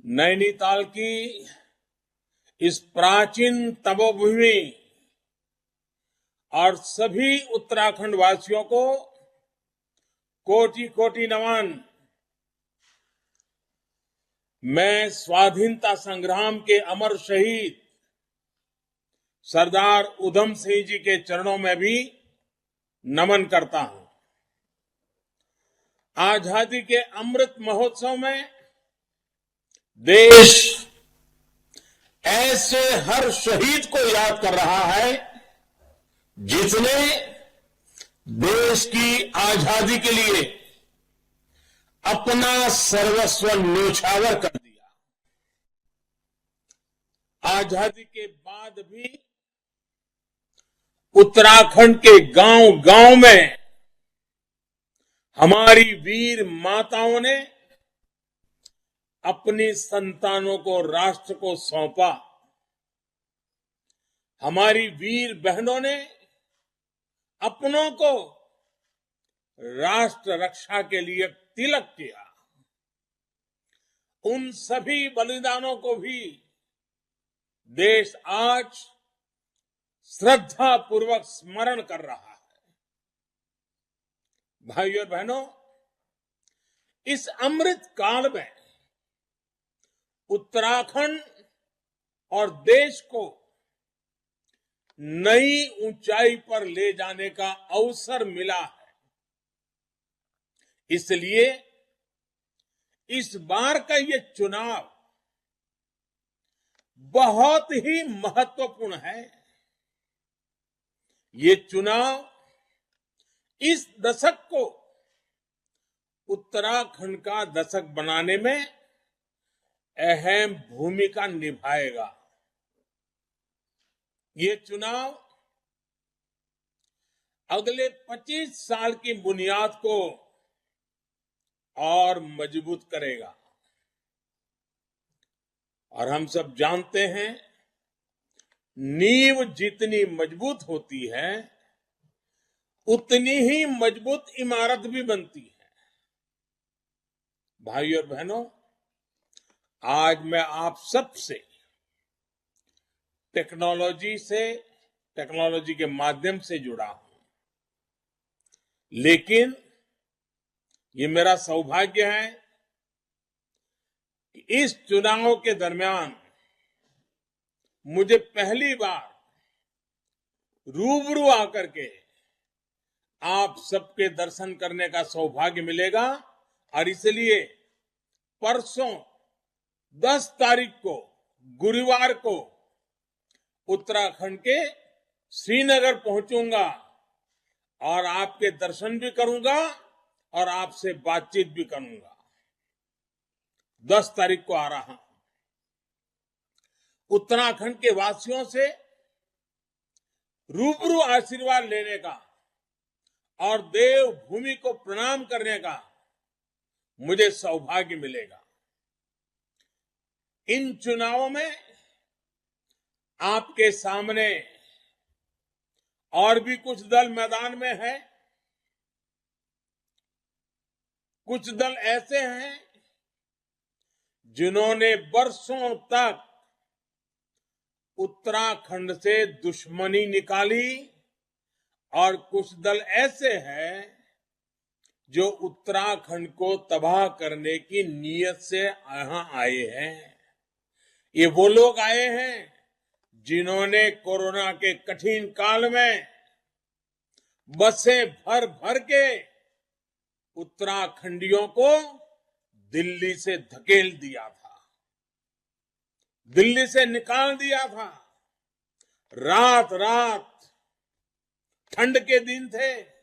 नैनीताल की इस प्राचीन तपोभूमि और सभी उत्तराखंड वासियों को कोटि कोटि नमन। मैं स्वाधीनता संग्राम के अमर शहीद सरदार उधम सिंह जी के चरणों में भी नमन करता हूं। आजादी के अमृत महोत्सव में देश ऐसे हर शहीद को याद कर रहा है जिसने देश की आजादी के लिए अपना सर्वस्व न्यौछावर कर दिया। आजादी के बाद भी उत्तराखंड के गांव-गांव में हमारी वीर माताओं ने अपनी संतानों को राष्ट्र को सौंपा। हमारी वीर बहनों ने अपनों को राष्ट्र रक्षा के लिए तिलक किया। उन सभी बलिदानों को भी देश आज श्रद्धा पूर्वक स्मरण कर रहा है। भाइयों और बहनों, इस अमृत काल में उत्तराखंड और देश को नई ऊंचाई पर ले जाने का अवसर मिला है। इसलिए इस बार का ये चुनाव बहुत ही महत्वपूर्ण है। ये चुनाव इस दशक को उत्तराखंड का दशक बनाने में अहम भूमिका निभाएगा। ये चुनाव अगले 25 साल की बुनियाद को और मजबूत करेगा। और हम सब जानते हैं, नींव जितनी मजबूत होती है उतनी ही मजबूत इमारत भी बनती है। भाइयों और बहनों, आज मैं आप सबसे टेक्नोलॉजी के माध्यम से जुड़ा हूं, लेकिन ये मेरा सौभाग्य है कि इस चुनाव के दरमियान मुझे पहली बार रूबरू आकर के आप सबके दर्शन करने का सौभाग्य मिलेगा। और इसलिए परसों 10 तारीख को, गुरुवार को उत्तराखंड के श्रीनगर पहुंचूंगा और आपके दर्शन भी करूंगा और आपसे बातचीत भी करूंगा। 10 तारीख को आ रहा हूं। उत्तराखंड के वासियों से रूबरू आशीर्वाद लेने का और देवभूमि को प्रणाम करने का मुझे सौभाग्य मिलेगा। इन चुनावों में आपके सामने और भी कुछ दल मैदान में है। कुछ दल ऐसे हैं जिन्होंने बरसों तक उत्तराखंड से दुश्मनी निकाली और कुछ दल ऐसे हैं जो उत्तराखंड को तबाह करने की नीयत से यहां आए हैं। ये वो लोग आए हैं जिन्होंने कोरोना के कठिन काल में बसें भर भर के उत्तराखंडियों को दिल्ली से धकेल दिया था, दिल्ली से निकाल दिया था। रात रात ठंड के दिन थे।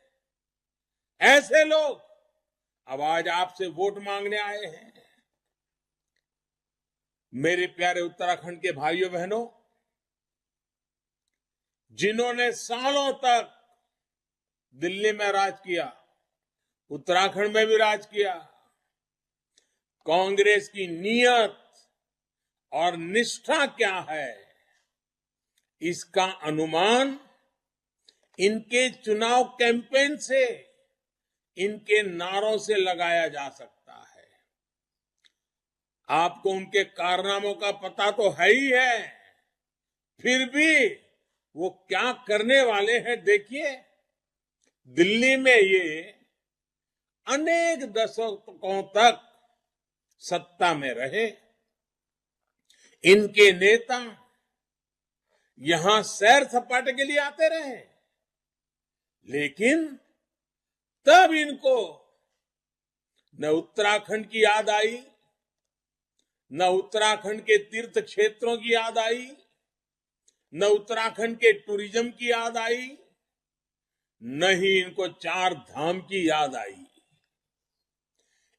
ऐसे लोग अब आज आपसे वोट मांगने आए हैं। मेरे प्यारे उत्तराखंड के भाइयों बहनों, जिन्होंने सालों तक दिल्ली में राज किया, उत्तराखंड में भी राज किया, कांग्रेस की नीयत और निष्ठा क्या है, इसका अनुमान इनके चुनाव कैंपेन से, इनके नारों से लगाया जा सकता है। आपको उनके कारनामों का पता तो है ही है, फिर भी वो क्या करने वाले हैं देखिए। दिल्ली में ये अनेक दशकों तक सत्ता में रहे, इनके नेता यहां सैर सपाटे के लिए आते रहे, लेकिन तब इनको न उत्तराखंड की याद आई, न उत्तराखंड के तीर्थ क्षेत्रों की याद आई, न उत्तराखंड के टूरिज्म की याद आई, न ही इनको चार धाम की याद आई।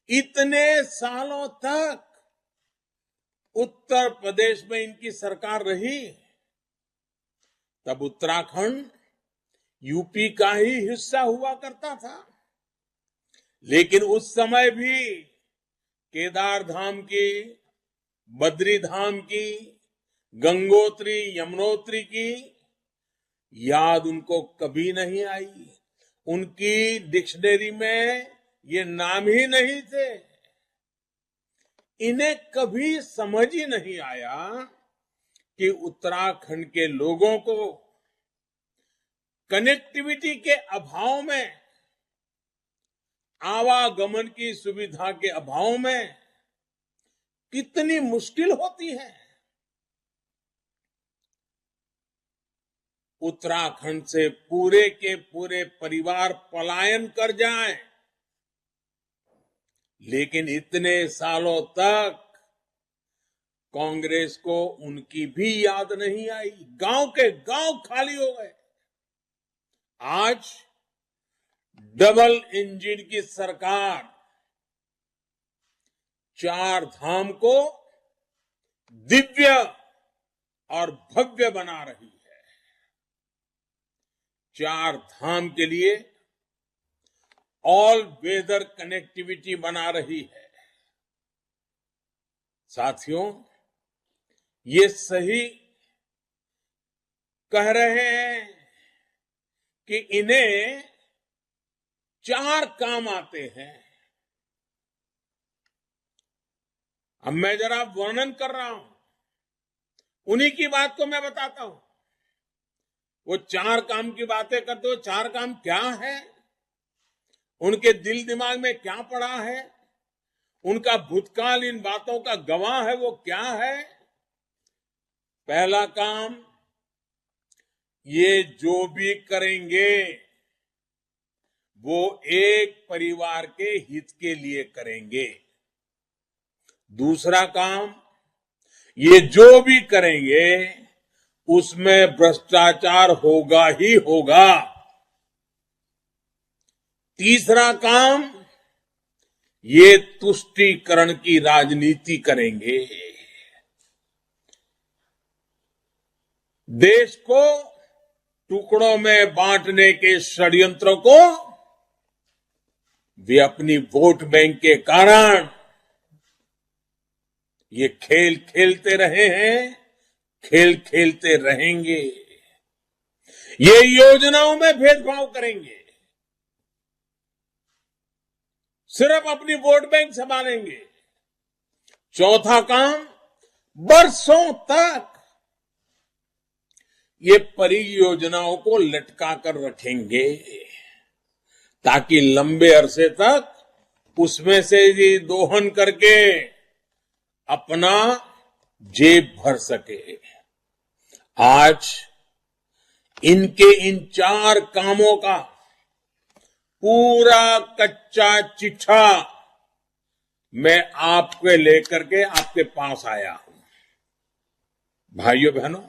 इतने सालों तक उत्तर प्रदेश में इनकी सरकार रही, तब उत्तराखंड यूपी का ही हिस्सा हुआ करता था, लेकिन उस समय भी केदार धाम की, बद्री धाम की, गंगोत्री यमुनोत्री की याद उनको कभी नहीं आई। उनकी डिक्शनरी में ये नाम ही नहीं थे। इन्हें कभी समझ ही नहीं आया कि उत्तराखंड के लोगों को कनेक्टिविटी के अभाव में, आवागमन की सुविधा के अभाव में कितनी मुश्किल होती है। उत्तराखंड से पूरे के पूरे परिवार पलायन कर जाएं, लेकिन इतने सालों तक कांग्रेस को उनकी भी याद नहीं आई। गांव के गांव खाली हो गए। आज डबल इंजन की सरकार चार धाम को दिव्य और भव्य बना रही है। चार धाम के लिए ऑल वेदर कनेक्टिविटी बना रही है। साथियों, ये सही कह रहे हैं कि इन्हें चार काम आते हैं। अब मैं जरा वर्णन कर रहा हूं, उन्हीं की बात को मैं बताता हूं। वो चार काम की बातें करते हो, चार काम क्या है, उनके दिल दिमाग में क्या पड़ा है, उनका भूतकाल इन बातों का गवाह है, वो क्या है। पहला काम, ये जो भी करेंगे वो एक परिवार के हित के लिए करेंगे। दूसरा काम, ये जो भी करेंगे उसमें भ्रष्टाचार होगा ही होगा। तीसरा काम, ये तुष्टीकरण की राजनीति करेंगे। देश को टुकड़ों में बांटने के षड्यंत्र को वे अपनी वोट बैंक के कारण ये खेल खेलते रहे हैं, खेल खेलते रहेंगे। ये योजनाओं में भेदभाव करेंगे, सिर्फ अपनी वोट बैंक संभालेंगे। चौथा काम, बरसों तक ये परियोजनाओं को लटका कर रखेंगे ताकि लंबे अरसे तक उसमें से ये दोहन करके अपना जेब भर सके। आज इनके इन चार कामों का पूरा कच्चा चिट्ठा मैं आपके लेकर के आपके पास आया हूं। भाइयों बहनों,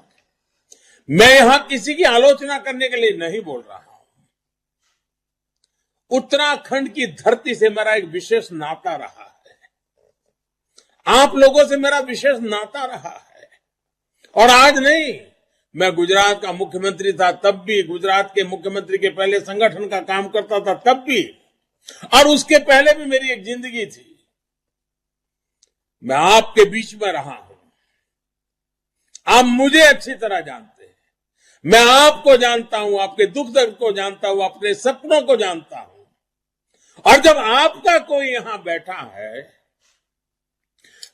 मैं यहां किसी की आलोचना करने के लिए नहीं बोल रहा हूं। उत्तराखंड की धरती से मेरा एक विशेष नाता रहा है, आप लोगों से मेरा विशेष नाता रहा है। और आज नहीं, मैं गुजरात का मुख्यमंत्री था तब भी, गुजरात के मुख्यमंत्री के पहले संगठन का काम करता था तब भी, और उसके पहले भी मेरी एक जिंदगी थी। मैं आपके बीच में रहा हूं, आप मुझे अच्छी तरह जानते हैं, मैं आपको जानता हूं, आपके दुख दर्द को जानता हूं, अपने सपनों को जानता हूं। और जब आपका कोई यहां बैठा है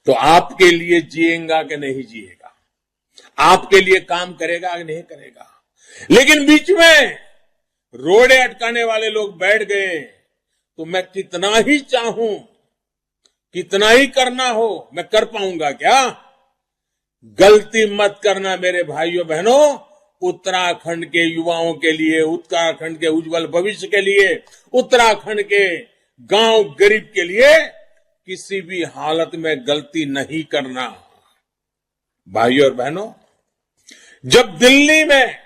तो आपके लिए जिएगा कि नहीं जिएगा, आपके लिए काम करेगा कि नहीं करेगा। लेकिन बीच में रोड़े अटकाने वाले लोग बैठ गए तो मैं कितना ही चाहूं, कितना ही करना हो, मैं कर पाऊंगा क्या? गलती मत करना मेरे भाइयों बहनों। उत्तराखंड के युवाओं के लिए, उत्तराखंड के उज्जवल भविष्य के लिए, उत्तराखंड के गांव गरीब के लिए किसी भी हालत में गलती नहीं करना। भाइयों और बहनों, जब दिल्ली में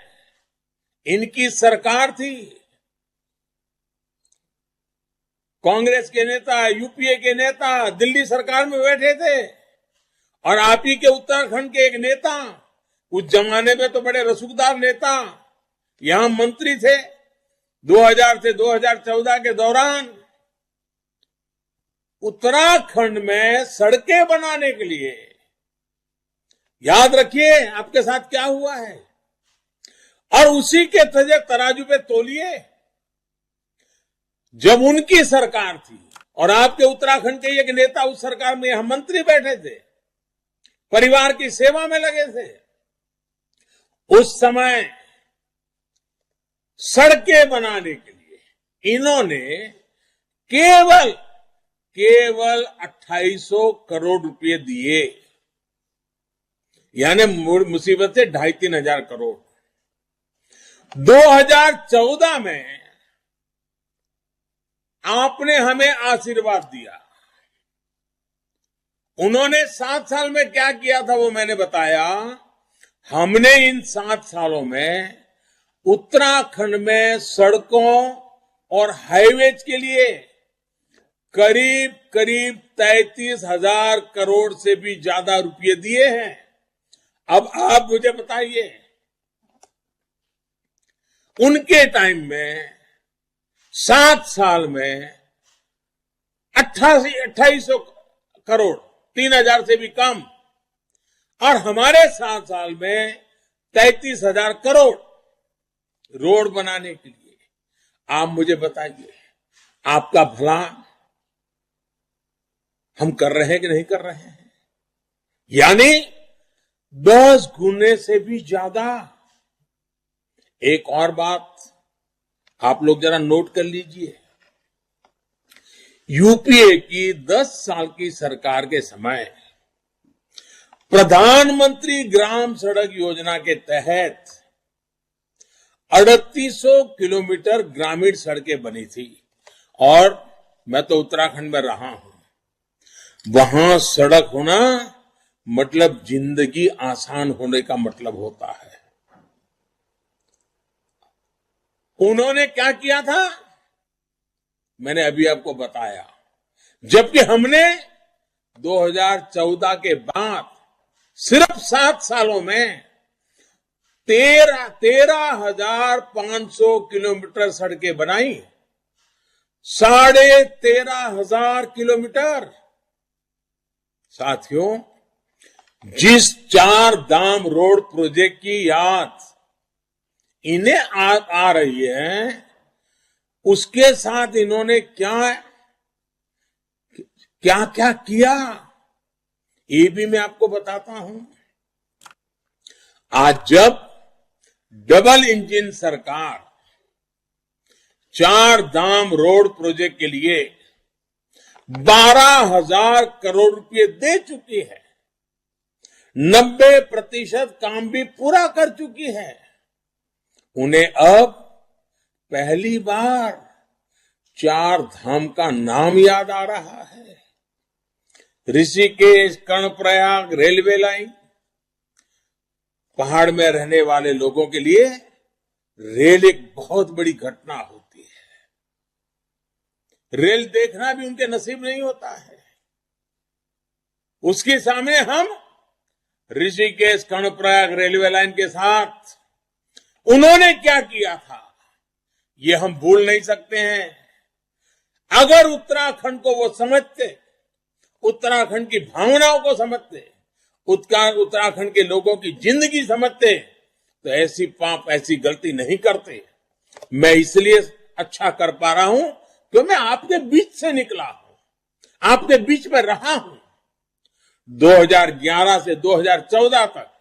इनकी सरकार थी, कांग्रेस के नेता, यूपीए के नेता दिल्ली सरकार में बैठे थे और आप ही के उत्तराखंड के एक नेता, उस जमाने में तो बड़े रसूखदार नेता, यहां मंत्री थे 2000 से 2014 के दौरान। उत्तराखंड में सड़कें बनाने के लिए, याद रखिए आपके साथ क्या हुआ है, और उसी के तराजू पे तोलिए। जब उनकी सरकार थी और आपके उत्तराखंड के एक नेता उस सरकार में यहां मंत्री बैठे थे, परिवार की सेवा में लगे थे, उस समय सड़कें बनाने के लिए इन्होंने केवल 2800 करोड़ रुपए दिए, यानी मुसीबत से 2,500-3 हजार करोड़। 2014 में आपने हमें आशीर्वाद दिया। उन्होंने 7 साल में क्या किया था वो मैंने बताया। हमने इन 7 सालों में उत्तराखंड में सड़कों और हाईवेज के लिए करीब 33,000 करोड़ से भी ज्यादा रुपए दिए हैं। अब आप मुझे बताइए, उनके टाइम में 7 साल में 2800 करोड़, 3,000 से भी कम, और हमारे 7 साल में 33,000 करोड़ रोड बनाने के लिए। आप मुझे बताइए, आपका भला हम कर रहे हैं कि नहीं कर रहे हैं? यानी 10 गुने से भी ज्यादा। एक और बात आप लोग जरा नोट कर लीजिए, यूपीए की 10 साल की सरकार के समय प्रधानमंत्री ग्राम सड़क योजना के तहत 3800 किलोमीटर ग्रामीण सड़कें बनी थी। और मैं तो उत्तराखंड में रहा हूं, वहां सड़क होना मतलब जिंदगी आसान होने का मतलब होता है। उन्होंने क्या किया था मैंने अभी आपको बताया। जबकि हमने 2014 के बाद सिर्फ 7 सालों में 13,500 किलोमीटर सड़कें बनाई। 13,500 किलोमीटर। साथियों, जिस 4 धाम रोड प्रोजेक्ट की याद इन्हें आ रही है, उसके साथ इन्होंने क्या क्या किया ये भी मैं आपको बताता हूं। आज जब डबल इंजन सरकार 4 धाम रोड प्रोजेक्ट के लिए 12,000 करोड़ रुपए दे चुकी है, 90% काम भी पूरा कर चुकी है, उन्हें अब पहली बार 4 धाम का नाम याद आ रहा है। ऋषिकेश कर्णप्रयाग रेलवे लाइन, पहाड़ में रहने वाले लोगों के लिए रेल एक बहुत बड़ी घटना होती है। रेल देखना भी उनके नसीब नहीं होता है। उसके सामने हम ऋषिकेश कर्णप्रयाग रेलवे लाइन के साथ उन्होंने क्या किया था ये हम भूल नहीं सकते हैं। अगर उत्तराखंड को वो समझते, उत्तराखंड की भावनाओं को समझते, उत्तराखंड के लोगों की जिंदगी समझते, तो ऐसी पाप, ऐसी गलती नहीं करते। मैं इसलिए अच्छा कर पा रहा हूं कि मैं आपके बीच से निकला हूं, आपके बीच में रहा हूं। 2011 से 2014 तक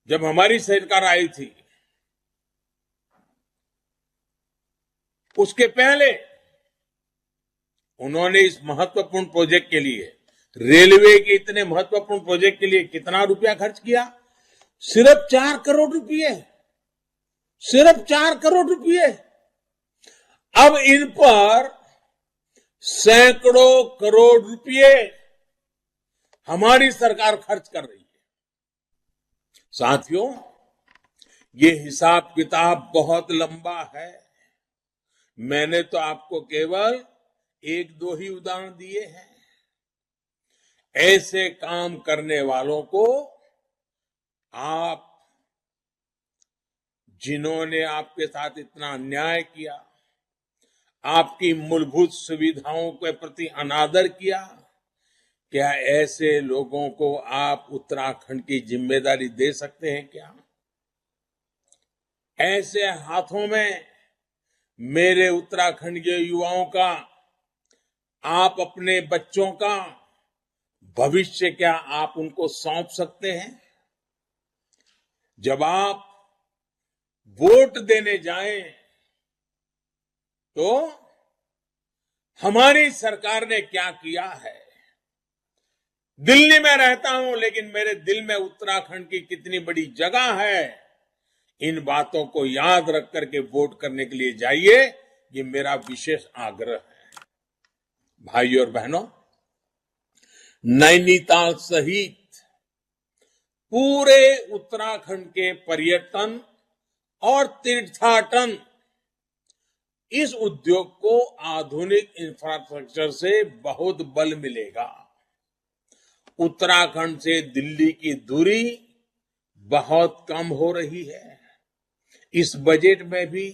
जब हमारी सरकार आई थी, उसके पहले उन्होंने इस महत्वपूर्ण प्रोजेक्ट के लिए, रेलवे के इतने महत्वपूर्ण प्रोजेक्ट के लिए कितना रुपया खर्च किया? सिर्फ 4 करोड़ रुपए, सिर्फ 4 करोड़ रुपए। अब इन पर सैकड़ों करोड़ रुपए हमारी सरकार खर्च कर रही है। साथियों, ये हिसाब किताब बहुत लंबा है। मैंने तो आपको केवल 1-2 ही उदाहरण दिए हैं। ऐसे काम करने वालों को आप, जिन्होंने आपके साथ इतना अन्याय किया, आपकी मूलभूत सुविधाओं के प्रति अनादर किया, क्या ऐसे लोगों को आप उत्तराखंड की जिम्मेदारी दे सकते हैं क्या? ऐसे हाथों में मेरे उत्तराखंड के युवाओं का, आप अपने बच्चों का भविष्य क्या आप उनको सौंप सकते हैं? जब आप वोट देने जाएं तो हमारी सरकार ने क्या किया है? दिल्ली में रहता हूं, लेकिन मेरे दिल में उत्तराखंड की कितनी बड़ी जगह है, इन बातों को याद रख करके वोट करने के लिए जाइए, ये मेरा विशेष आग्रह है। भाइयों और बहनों, नैनीताल सहित पूरे उत्तराखंड के पर्यटन और तीर्थाटन, इस उद्योग को आधुनिक इंफ्रास्ट्रक्चर से बहुत बल मिलेगा। उत्तराखंड से दिल्ली की दूरी बहुत कम हो रही है। इस बजट में भी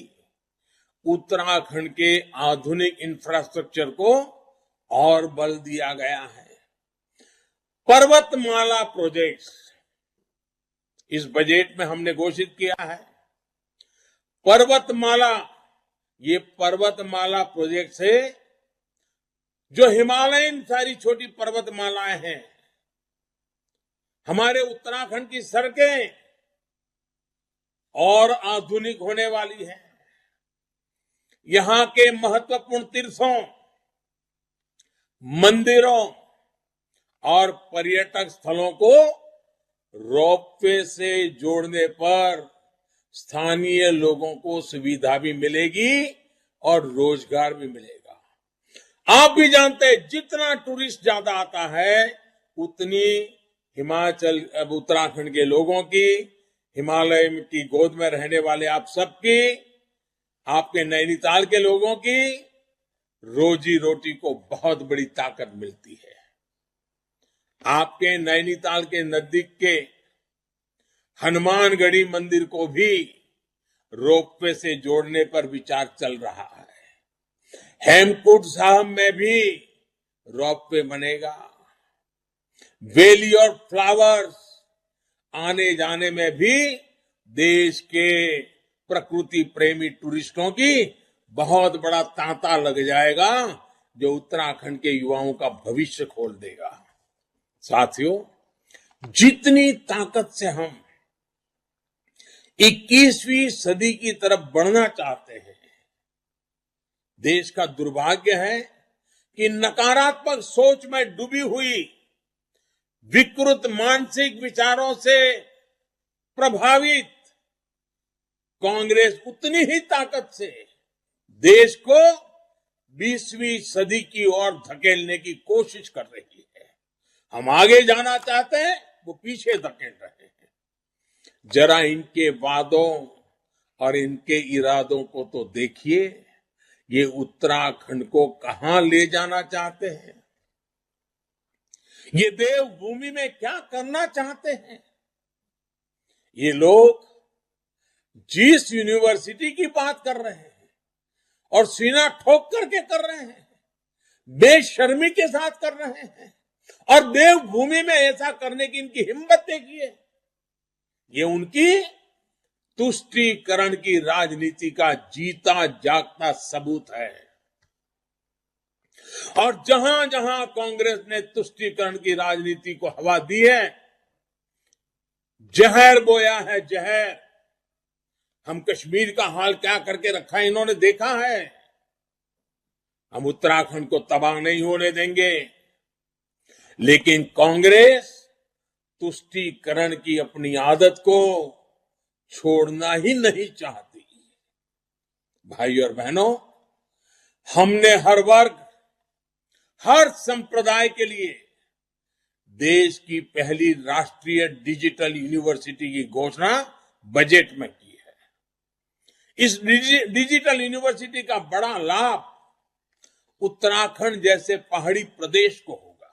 उत्तराखंड के आधुनिक इंफ्रास्ट्रक्चर को और बल दिया गया है। पर्वतमाला प्रोजेक्ट्स इस बजट में हमने घोषित किया है। पर्वतमाला, ये पर्वतमाला प्रोजेक्ट से जो हिमालयन सारी छोटी पर्वतमालाएं हैं, हमारे उत्तराखंड की सड़कें और आधुनिक होने वाली है। यहां के महत्वपूर्ण तीर्थों, मंदिरों और पर्यटक स्थलों को रोपवे से जोड़ने पर स्थानीय लोगों को सुविधा भी मिलेगी और रोजगार भी मिलेगा। आप भी जानते हैं, जितना टूरिस्ट ज्यादा आता है, उतनी हिमाचल, अब उत्तराखंड के लोगों की, हिमालय की गोद में रहने वाले आप सबकी, आपके नैनीताल के लोगों की रोजी रोटी को बहुत बड़ी ताकत मिलती है। आपके नैनीताल के नजदीक के हनुमानगढ़ी मंदिर को भी रोपवे से जोड़ने पर विचार चल रहा है। हेमकुंड साहब में भी रोपवे बनेगा। वैली और फ्लावर्स आने जाने में भी देश के प्रकृति प्रेमी टूरिस्टों की बहुत बड़ा तांता लग जाएगा, जो उत्तराखंड के युवाओं का भविष्य खोल देगा। साथियों, जितनी ताकत से हम 21वीं सदी की तरफ बढ़ना चाहते हैं, देश का दुर्भाग्य है कि नकारात्मक सोच में डूबी हुई, विकृत मानसिक विचारों से प्रभावित कांग्रेस उतनी ही ताकत से देश को 20वीं सदी की ओर धकेलने की कोशिश कर रही है। हम आगे जाना चाहते हैं, वो पीछे धकेल रहे हैं। जरा इनके वादों और इनके इरादों को तो देखिए, ये उत्तराखंड को कहां ले जाना चाहते हैं, ये देवभूमि में क्या करना चाहते हैं। ये लोग जिस यूनिवर्सिटी की बात कर रहे हैं और सीना ठोक करके कर रहे हैं, बेशर्मी के साथ कर रहे हैं, और देवभूमि में ऐसा करने की इनकी हिम्मत देखिए। ये उनकी तुष्टीकरण की राजनीति का जीता जागता सबूत है। और जहां जहां कांग्रेस ने तुष्टीकरण की राजनीति को हवा दी है, जहर बोया है जहर। हम कश्मीर का हाल क्या करके रखा है इन्होंने देखा है। हम उत्तराखंड को तबाह नहीं होने देंगे, लेकिन कांग्रेस तुष्टीकरण की अपनी आदत को छोड़ना ही नहीं चाहती। भाई और बहनों, हमने हर वर्ग, हर संप्रदाय के लिए देश की पहली राष्ट्रीय डिजिटल यूनिवर्सिटी की घोषणा बजट में की है। इस डिजिटल यूनिवर्सिटी का बड़ा लाभ उत्तराखंड जैसे पहाड़ी प्रदेश को होगा,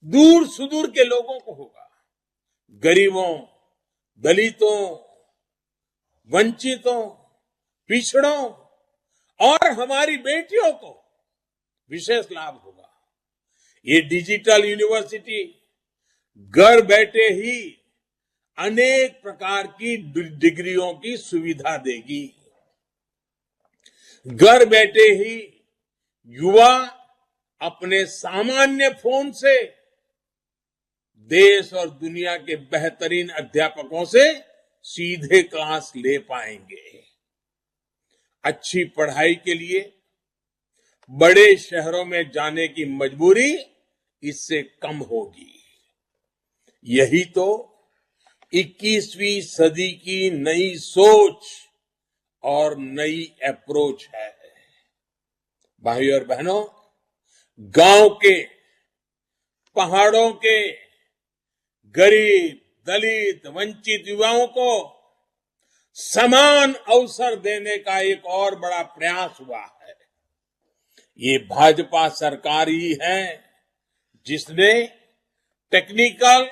दूर सुदूर के लोगों को होगा। गरीबों, दलितों, वंचितों, पिछड़ों और हमारी बेटियों को विशेष लाभ होगा। ये डिजिटल यूनिवर्सिटी घर बैठे ही अनेक प्रकार की डिग्रियों की सुविधा देगी। घर बैठे ही युवा अपने सामान्य फोन से देश और दुनिया के बेहतरीन अध्यापकों से सीधे क्लास ले पाएंगे। अच्छी पढ़ाई के लिए बड़े शहरों में जाने की मजबूरी इससे कम होगी। यही तो 21वीं सदी की नई सोच और नई अप्रोच है। भाई और बहनों, गांव के, पहाड़ों के गरीब, दलित, वंचित युवाओं को समान अवसर देने का एक और बड़ा प्रयास हुआ है। ये भाजपा सरकार ही है जिसने टेक्निकल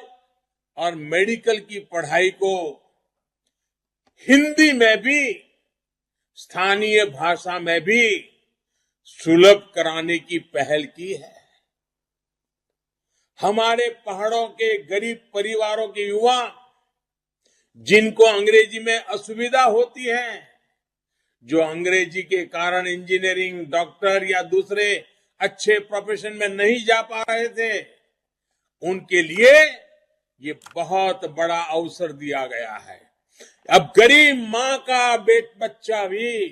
और मेडिकल की पढ़ाई को हिंदी में भी, स्थानीय भाषा में भी सुलभ कराने की पहल की है। हमारे पहाड़ों के गरीब परिवारों के युवा जिनको अंग्रेजी में असुविधा होती है, जो अंग्रेजी के कारण इंजीनियरिंग, डॉक्टर या दूसरे अच्छे प्रोफेशन में नहीं जा पा रहे थे, उनके लिए ये बहुत बड़ा अवसर दिया गया है। अब गरीब मां का बच्चा भी,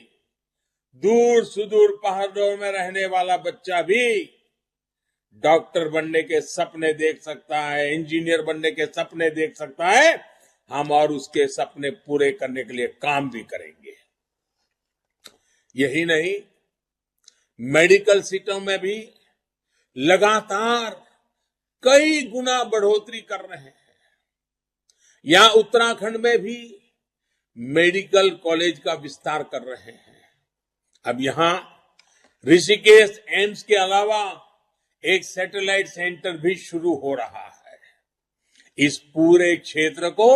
दूर सुदूर पहाड़ों में रहने वाला बच्चा भी डॉक्टर बनने के सपने देख सकता है, इंजीनियर बनने के सपने देख सकता है। हम और उसके सपने पूरे करने के लिए काम भी करेंगे। यही नहीं, मेडिकल सीटों में भी लगातार कई गुना बढ़ोतरी कर रहे हैं। यहां उत्तराखंड में भी मेडिकल कॉलेज का विस्तार कर रहे हैं। अब यहां ऋषिकेश एम्स के अलावा एक सैटेलाइट सेंटर भी शुरू हो रहा है। इस पूरे क्षेत्र को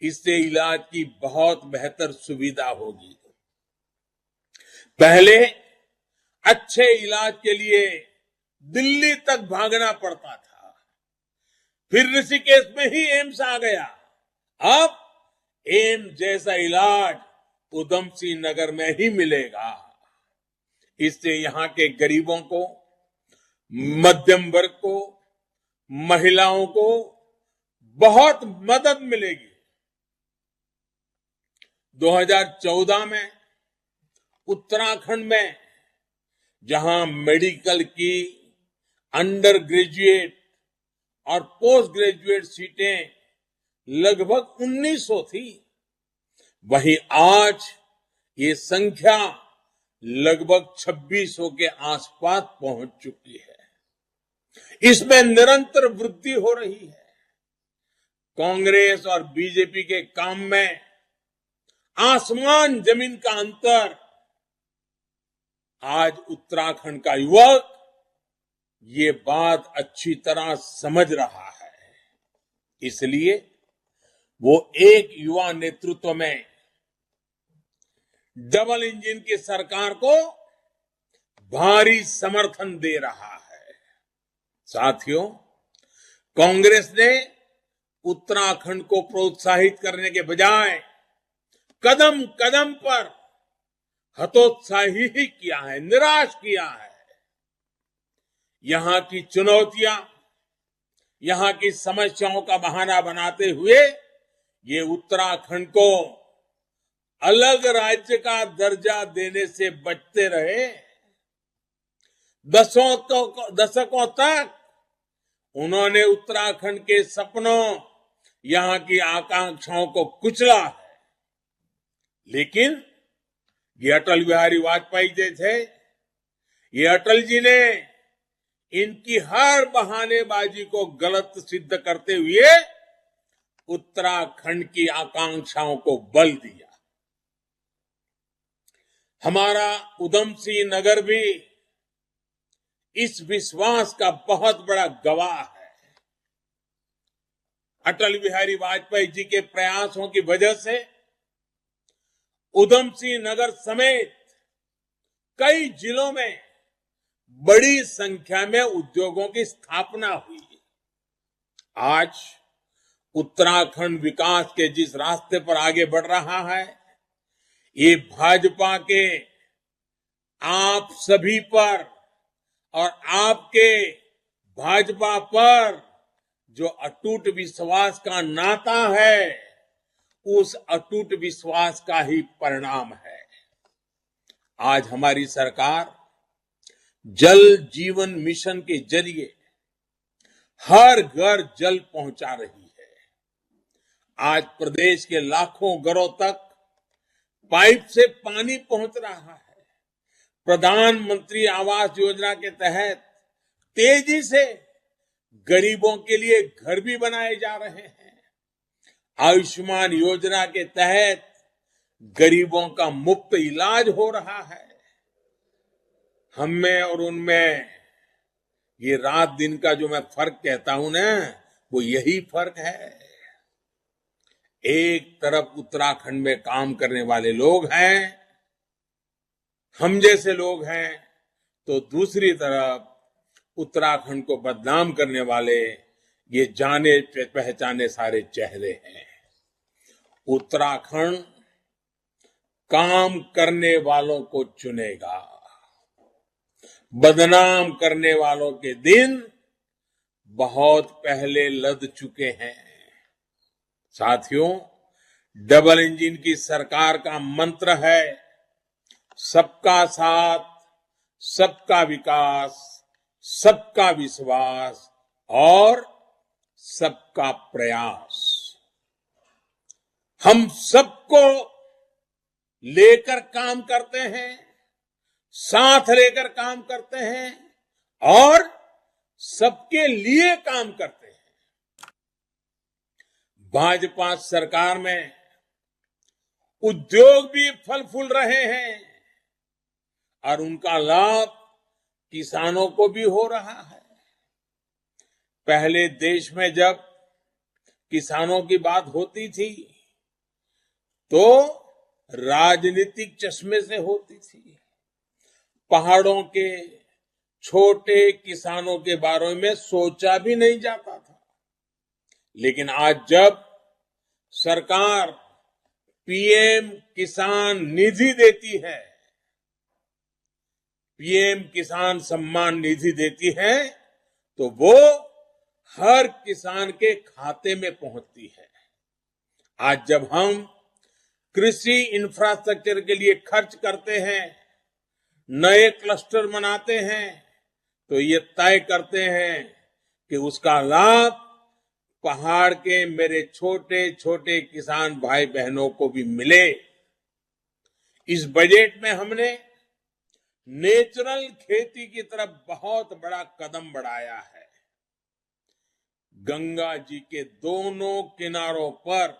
इससे इलाज की बहुत बेहतर सुविधा होगी। पहले अच्छे इलाज के लिए दिल्ली तक भागना पड़ता था, फिर ऋषिकेश में ही एम्स आ गया। अब एम्स जैसा इलाज उधम सिंह नगर में ही मिलेगा। इससे यहां के गरीबों को, मध्यम वर्ग को, महिलाओं को बहुत मदद मिलेगी। 2014 में उत्तराखंड में जहां मेडिकल की अंडर ग्रेजुएट और पोस्ट ग्रेजुएट सीटें लगभग 1900 थी, वहीं आज ये संख्या लगभग 2600 के आसपास पहुंच चुकी है। इसमें निरंतर वृद्धि हो रही है। कांग्रेस और बीजेपी के काम में आसमान जमीन का अंतर आज उत्तराखंड का युवक ये बात अच्छी तरह समझ रहा है। इसलिए वो एक युवा नेतृत्व में डबल इंजन की सरकार को भारी समर्थन दे रहा है। साथियों, कांग्रेस ने उत्तराखंड को प्रोत्साहित करने के बजाय कदम कदम पर हतोत्साही ही किया है, निराश किया है। यहां की चुनौतियां, यहां की समस्याओं का बहाना बनाते हुए ये उत्तराखंड को अलग राज्य का दर्जा देने से बचते रहे। दशकों तक उन्होंने उत्तराखंड के सपनों, यहां की आकांक्षाओं को कुचला है। लेकिन ये अटल बिहारी वाजपेयी जी थे, ये अटल जी ने इनकी हर बहानेबाजी को गलत सिद्ध करते हुए उत्तराखंड की आकांक्षाओं को बल दिया। हमारा उधम सिंह नगर भी इस विश्वास का बहुत बड़ा गवाह है। अटल बिहारी वाजपेयी जी के प्रयासों की वजह से उधम सिंह नगर समेत कई जिलों में बड़ी संख्या में उद्योगों की स्थापना हुई। आज उत्तराखंड विकास के जिस रास्ते पर आगे बढ़ रहा है, ये भाजपा के आप सभी पर और आपके भाजपा पर जो अटूट विश्वास का नाता है, उस अटूट विश्वास का ही परिणाम है। आज हमारी सरकार जल जीवन मिशन के जरिए हर घर जल पहुंचा रही है। आज प्रदेश के लाखों घरों तक पाइप से पानी पहुंच रहा है। प्रधानमंत्री आवास योजना के तहत तेजी से गरीबों के लिए घर भी बनाए जा रहे हैं। आयुष्मान योजना के तहत गरीबों का मुफ्त इलाज हो रहा है। हम में और उनमें ये रात दिन का जो मैं फर्क कहता हूं ना, वो यही फर्क है। एक तरफ उत्तराखंड में काम करने वाले लोग हैं, हम जैसे लोग हैं, तो दूसरी तरफ उत्तराखंड को बदनाम करने वाले ये जाने पहचाने सारे चेहरे हैं। उत्तराखंड काम करने वालों को चुनेगा। बदनाम करने वालों के दिन बहुत पहले लद चुके हैं। साथियों, डबल इंजन की सरकार का मंत्र है सबका साथ, सबका विकास, सबका विश्वास और सबका प्रयास। हम सबको लेकर काम करते हैं, साथ लेकर काम करते हैं और सबके लिए काम करते हैं। भाजपा सरकार में उद्योग भी फल फूल रहे हैं और उनका लाभ किसानों को भी हो रहा है। पहले देश में जब किसानों की बात होती थी तो राजनीतिक चश्मे से होती थी। पहाड़ों के छोटे किसानों के बारे में सोचा भी नहीं जाता था। लेकिन आज जब सरकार पीएम किसान निधि देती है, पीएम किसान सम्मान निधि देती है, तो वो हर किसान के खाते में पहुंचती है। आज जब हम कृषि इंफ्रास्ट्रक्चर के लिए खर्च करते हैं, नए क्लस्टर बनाते हैं, तो ये तय करते हैं कि उसका लाभ पहाड़ के मेरे छोटे छोटे किसान भाई बहनों को भी मिले। इस बजट में हमने नेचुरल खेती की तरफ बहुत बड़ा कदम बढ़ाया है। गंगा जी के दोनों किनारों पर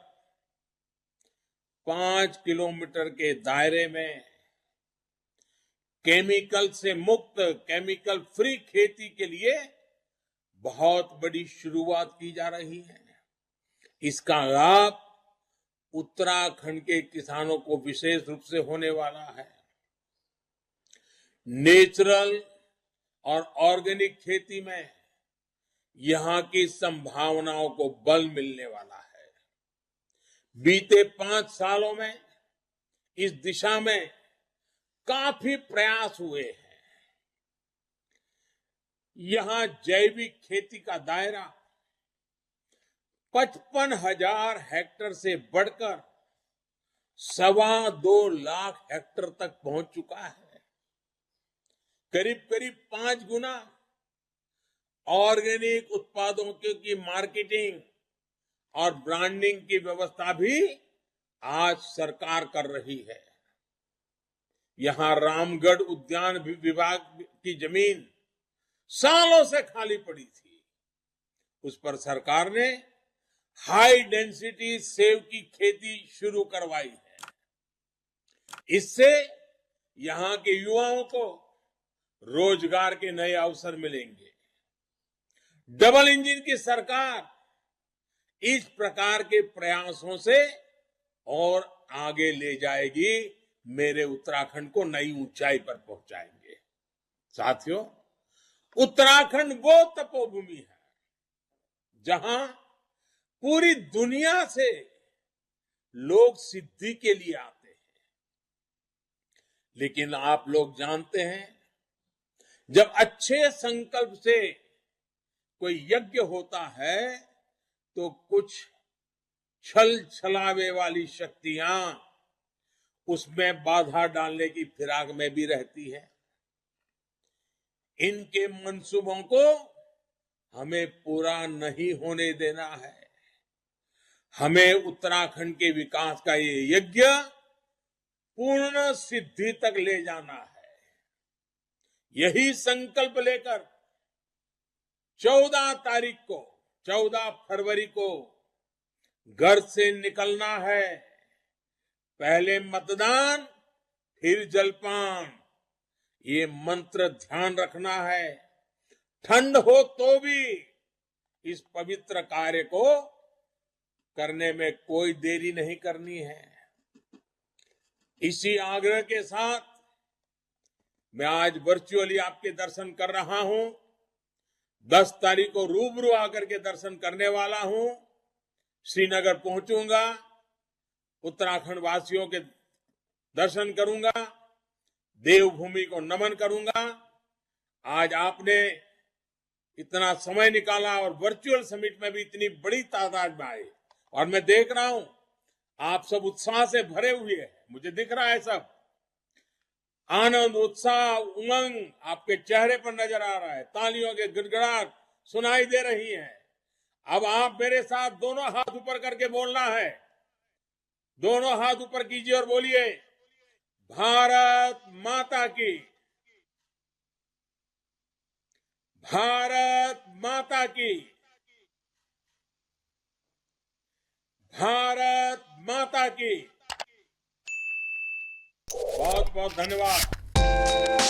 5 किलोमीटर के दायरे में केमिकल से मुक्त, केमिकल फ्री खेती के लिए बहुत बड़ी शुरुआत की जा रही है। इसका लाभ उत्तराखंड के किसानों को विशेष रूप से होने वाला है। नेचुरल और ऑर्गेनिक खेती में यहां की संभावनाओं को बल मिलने वाला है। बीते 5 सालों में इस दिशा में काफी प्रयास हुए हैं। यहां जैविक खेती का दायरा 55,000 हेक्टेयर से बढ़कर 2.25 लाख हेक्टेयर तक पहुंच चुका है। करीब करीब 5 गुना ऑर्गेनिक उत्पादों की मार्केटिंग और ब्रांडिंग की व्यवस्था भी आज सरकार कर रही है। यहां रामगढ़ उद्यान विभाग की जमीन सालों से खाली पड़ी थी, उस पर सरकार ने हाई डेंसिटी सेब की खेती शुरू करवाई है। इससे यहां के युवाओं को रोजगार के नए अवसर मिलेंगे। डबल इंजन की सरकार इस प्रकार के प्रयासों से और आगे ले जाएगी, मेरे उत्तराखंड को नई ऊंचाई पर पहुंचाएंगे। साथियों, उत्तराखंड वो तपोभूमि है जहां पूरी दुनिया से लोग सिद्धि के लिए आते हैं। लेकिन आप लोग जानते हैं, जब अच्छे संकल्प से कोई यज्ञ होता है तो कुछ छल छलावे वाली शक्तियां उसमें बाधा डालने की फिराक में भी रहती है। इनके मंसूबों को हमें पूरा नहीं होने देना है। हमें उत्तराखंड के विकास का ये यज्ञ पूर्ण सिद्धि तक ले जाना है। यही संकल्प लेकर 14 फरवरी को घर से निकलना है। पहले मतदान, फिर जलपान, ये मंत्र ध्यान रखना है। ठंड हो तो भी इस पवित्र कार्य को करने में कोई देरी नहीं करनी है। इसी आग्रह के साथ मैं आज वर्चुअली आपके दर्शन कर रहा हूं। 10 तारीख को रूबरू आकर के दर्शन करने वाला हूं। श्रीनगर पहुंचूंगा, उत्तराखंड वासियों के दर्शन करूंगा, देवभूमि को नमन करूंगा। आज आपने इतना समय निकाला और वर्चुअल समिट में भी इतनी बड़ी तादाद में आए, और मैं देख रहा हूं आप सब उत्साह से भरे हुए हैं। मुझे दिख रहा है सब आनंद, उत्साह, उमंग आपके चेहरे पर नजर आ रहा है। तालियों के गड़गड़ाहट सुनाई दे रही है। अब आप मेरे साथ दोनों हाथ ऊपर करके बोलना है। दोनों हाथ ऊपर कीजिए और बोलिए, भारत माता की, भारत माता की, भारत माता की। बहुत बहुत धन्यवाद।